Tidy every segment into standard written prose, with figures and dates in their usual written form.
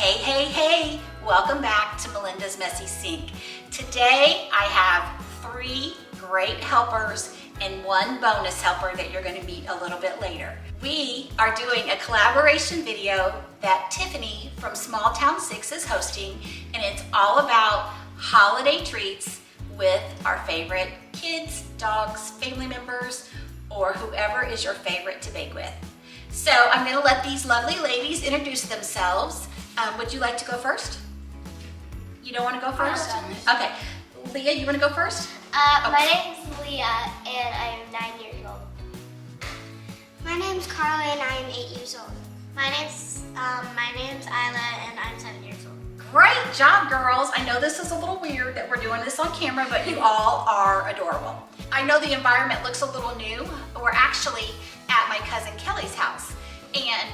Hey, hey, hey, welcome back to Melinda's Messy Sink. Today I have 3 great helpers and 1 bonus helper that you're going to meet a little bit later. We are doing a collaboration video that Tiffany from Smalltown 6 is hosting, and it's all about holiday treats with our favorite kids, dogs, family members, or whoever is your favorite to bake with. So I'm going to let these lovely ladies introduce themselves. Would you like to go first? You don't want to go first? Okay. Leah, you want to go first? Okay. My name is Leah, and I am 9 years old. My name's Carla, and I am 8 years old. My name's Isla, and I'm 7 years old. Great job, girls. I know this is a little weird that we're doing this on camera, but you all are adorable. I know the environment looks a little new. We're actually at my cousin Kelly's house, and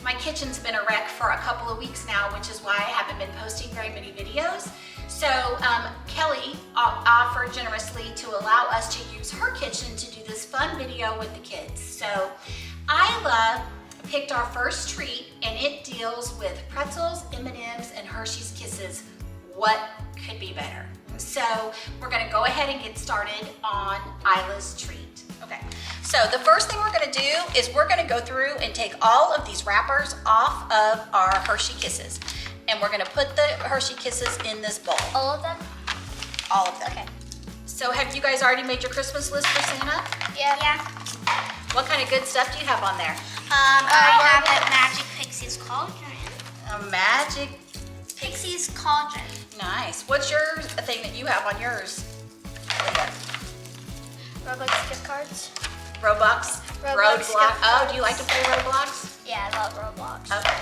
my kitchen's been a wreck for a couple of weeks now, which is why I haven't been posting very many videos. So Kelly offered generously to allow us to use her kitchen to do this fun video with the kids. So Isla picked our first treat, and it deals with pretzels, M&Ms, and Hershey's Kisses. What could be better? So we're gonna go ahead and get started on Isla's treat. Okay, so the first thing we're gonna do is we're gonna go through and take all of these wrappers off of our Hershey Kisses. And we're gonna put the Hershey Kisses in this bowl. All of them? All of them. Okay. So have you guys already made your Christmas list for Santa? Yeah. What kind of good stuff do you have on there? I have a Magic Pixie's Cauldron. A Magic Pixie's Cauldron. Nice. What's your thing that you have on yours? Roblox gift cards. Roblox? Roblox gift Oh, do you like to play Roblox? Yeah, I love Roblox. Okay.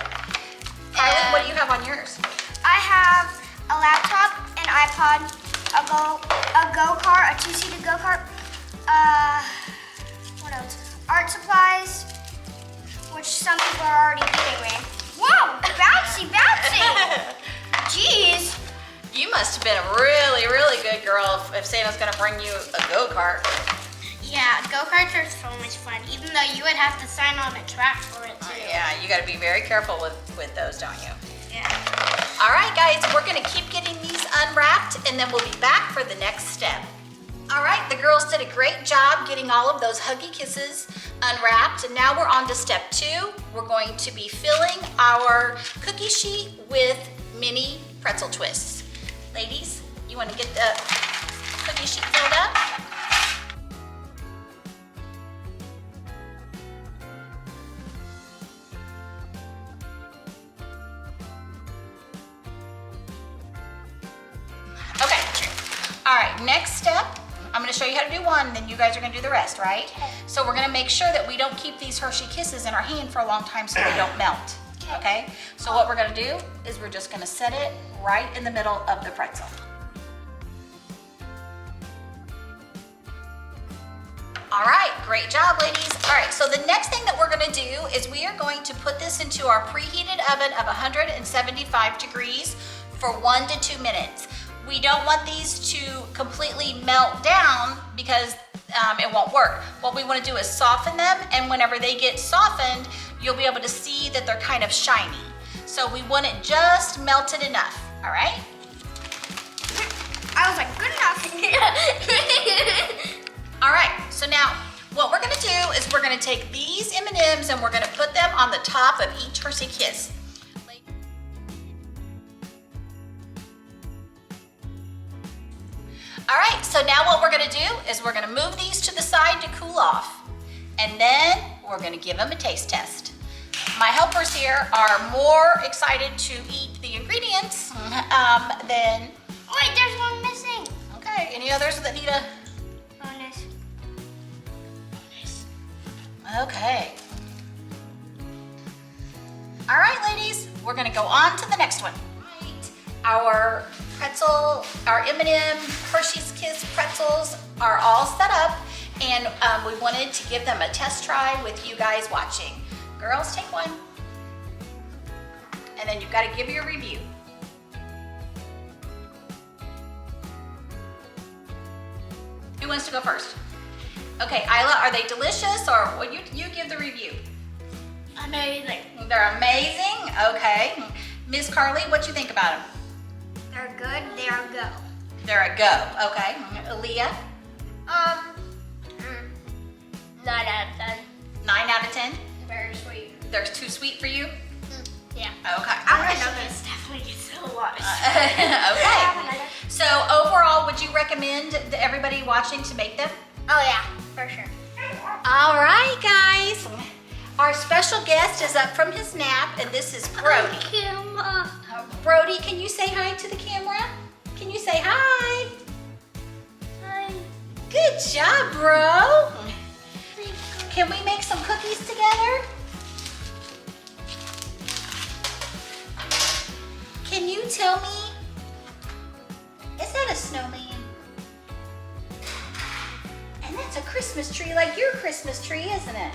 Carla, what do you have on yours? I have a laptop, an iPod, a go-kart, a 2-seated go-kart, what else? Art supplies, which some people are already giving me. Whoa, bouncy. Jeez. You must have been a really, really good girl if Santa's gonna bring you a go-kart. Yeah, go-karts are so much fun, even though you would have to sign on a track for it too. Yeah, you gotta be very careful with those, don't you? Yeah. All right, guys, we're gonna keep getting these unwrapped, and then we'll be back for the next step. All right, the girls did a great job getting all of those Huggy Kisses unwrapped, and now we're on to step 2. We're going to be filling our cookie sheet with mini pretzel twists. Ladies, you wanna get the cookie sheet filled up? Okay, all right, next step, I'm gonna show you how to do one, then you guys are gonna do the rest, right? Okay. So we're gonna make sure that we don't keep these Hershey Kisses in our hand for a long time so they don't melt, okay? So what we're gonna do is we're just gonna set it right in the middle of the pretzel. All right, great job, ladies. All right, so the next thing that we're gonna do is we are going to put this into our preheated oven of 175 degrees for 1 to 2 minutes. We don't want these to completely melt down because it won't work. What we want to do is soften them, and whenever they get softened, you'll be able to see that they're kind of shiny. So we want it just melted enough, all right? I was like, good enough. All right, so now what we're gonna do is we're gonna take these M&Ms and we're gonna put them on the top of each Hershey Kiss. All right, so now what we're gonna do is we're gonna move these to the side to cool off. And then we're gonna give them a taste test. My helpers here are more excited to eat the ingredients than... Wait, there's one missing. Okay, any others that need a... Bonus. Okay. All right, ladies, we're gonna go on to the next one. Right. Our pretzel, our M&M Hershey's Kiss pretzels are all set up, and we wanted to give them a test try with you guys watching. Girls, take one. And then you've got to give your review. Who wants to go first? Okay, Isla, are they delicious, or what? You give the review. Amazing. They're amazing? Okay. Miss Carly, what you think about them? They're good. They're a go. They're a go. Okay. Aaliyah? 9 out of 10. 9 out of 10? Very sweet. They're too sweet for you? Yeah. Okay. I know this definitely gets a lot. Okay. So overall, would you recommend everybody watching to make them? Oh yeah, for sure. All right, guys. Our special guest is up from his nap, and this is Brody. Camera. Brody, can you say hi to the camera? Can you say hi? Hi. Good job, bro. Can we make some cookies together? Can you tell me, is that a snowman? And that's a Christmas tree, like your Christmas tree, isn't it?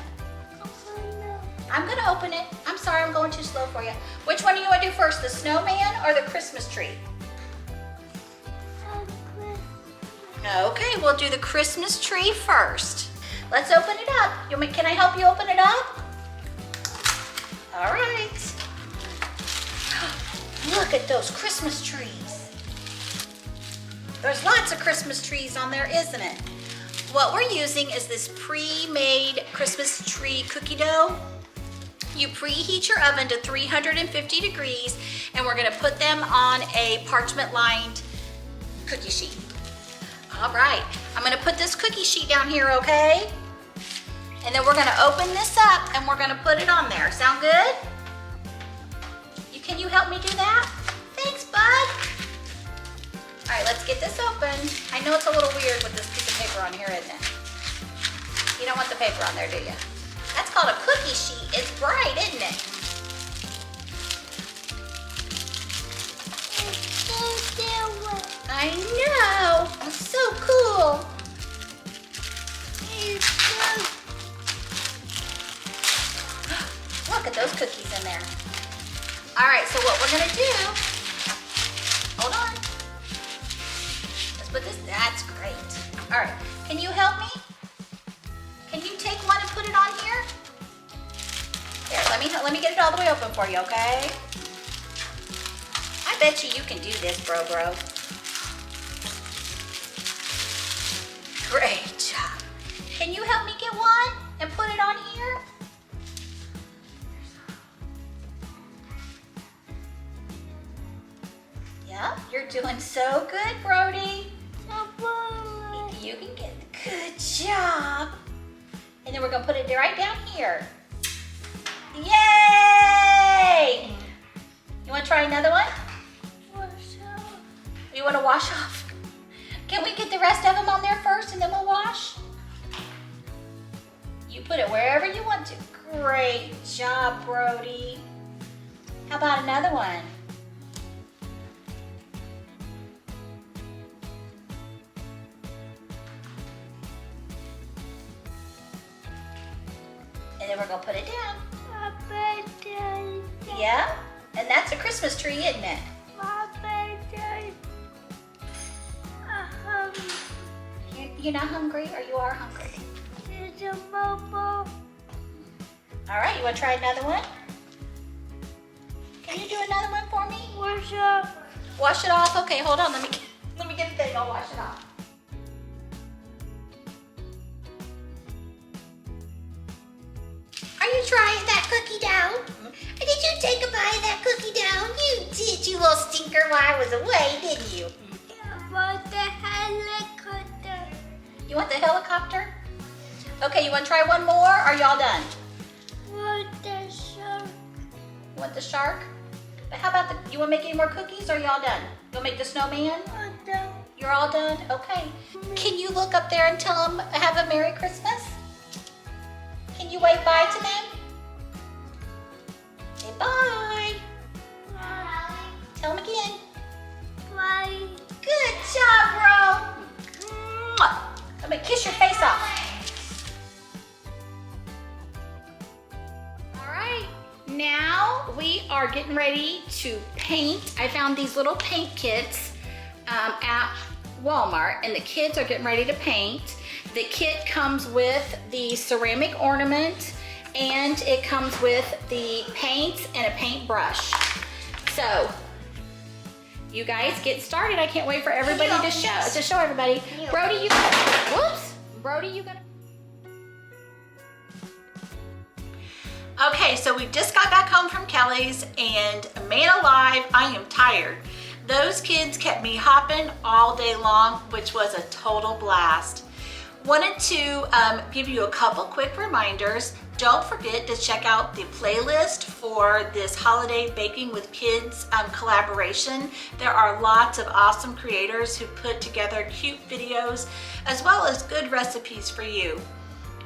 I'm gonna open it. I'm sorry, I'm going too slow for you. Which one do you want to do first, the snowman or the Christmas tree? Okay, we'll do the Christmas tree first. Let's open it up. Can I help you open it up? All right. Look at those Christmas trees. There's lots of Christmas trees on there, isn't it? What we're using is this pre-made Christmas tree cookie dough. You preheat your oven to 350 degrees, and we're gonna put them on a parchment-lined cookie sheet. All right, I'm gonna put this cookie sheet down here, okay? And then we're gonna open this up and we're gonna put it on there. Sound good? Can you help me do that? Thanks, bud. All right, let's get this open. I know it's a little weird with this piece of paper on here, isn't it? You don't want the paper on there, do you? That's called a cookie sheet. It's bright, isn't it? I know. It's so cool. Look at those cookies in there. All right, so what we're gonna do, hold on. Let's put this, that's great. All right, can you help me? Can you take one and put it on here? Here, let me get it all the way open for you, okay? I bet you can do this, bro. Great job. Can you help me get one and put it on here? Yep, you're doing so good, Brody. You can get it. Good job. And then we're gonna put it right down here. Yay! You wanna try another one? You wanna wash off? Can we get the rest of them on there first and then we'll wash? You put it wherever you want to. Great job, Brody. How about another one? And then we're gonna put it down. Yeah? And that's a Christmas tree, isn't it? You're not hungry, or you are hungry? All right, you wanna try another one? Can you do another one for me? Wash it off? Okay, hold on, let me get a thing, I'll wash it off. Are you trying that cookie dough? Did you take a bite of that cookie dough? You did, you little stinker, while I was away, didn't you? You want the helicopter? Okay, you want to try one more, or are y'all done? You want the shark? But how about you want to make any more cookies, or are y'all done? You'll make the snowman? You're all done? Okay. Can you look up there and tell them have a Merry Christmas? Can you wave bye to them? Say bye. Tell them again. Good job, bro. I'm gonna kiss your face off. All right, now we are getting ready to paint. I found these little paint kits at Walmart, and the kids are getting ready to paint. The kit comes with the ceramic ornament and it comes with the paints and a paintbrush. So you guys get started. I can't wait for everybody to show everybody. Brody, you gotta, whoops. Brody, you gotta. Okay, so we just got back home from Kelly's, and man alive, I am tired. Those kids kept me hopping all day long, which was a total blast. Wanted to give you a couple quick reminders. Don't forget to check out the playlist for this holiday baking with kids collaboration. There are lots of awesome creators who put together cute videos as well as good recipes for you.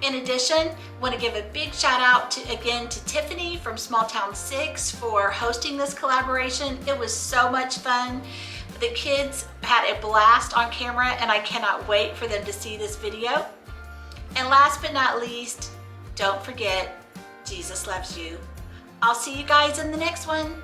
In addition, want to give a big shout out to Tiffany from Smalltown 6 for hosting this collaboration. It was so much fun. The kids had a blast on camera, and I cannot wait for them to see this video. And last but not least, don't forget, Jesus loves you. I'll see you guys in the next one.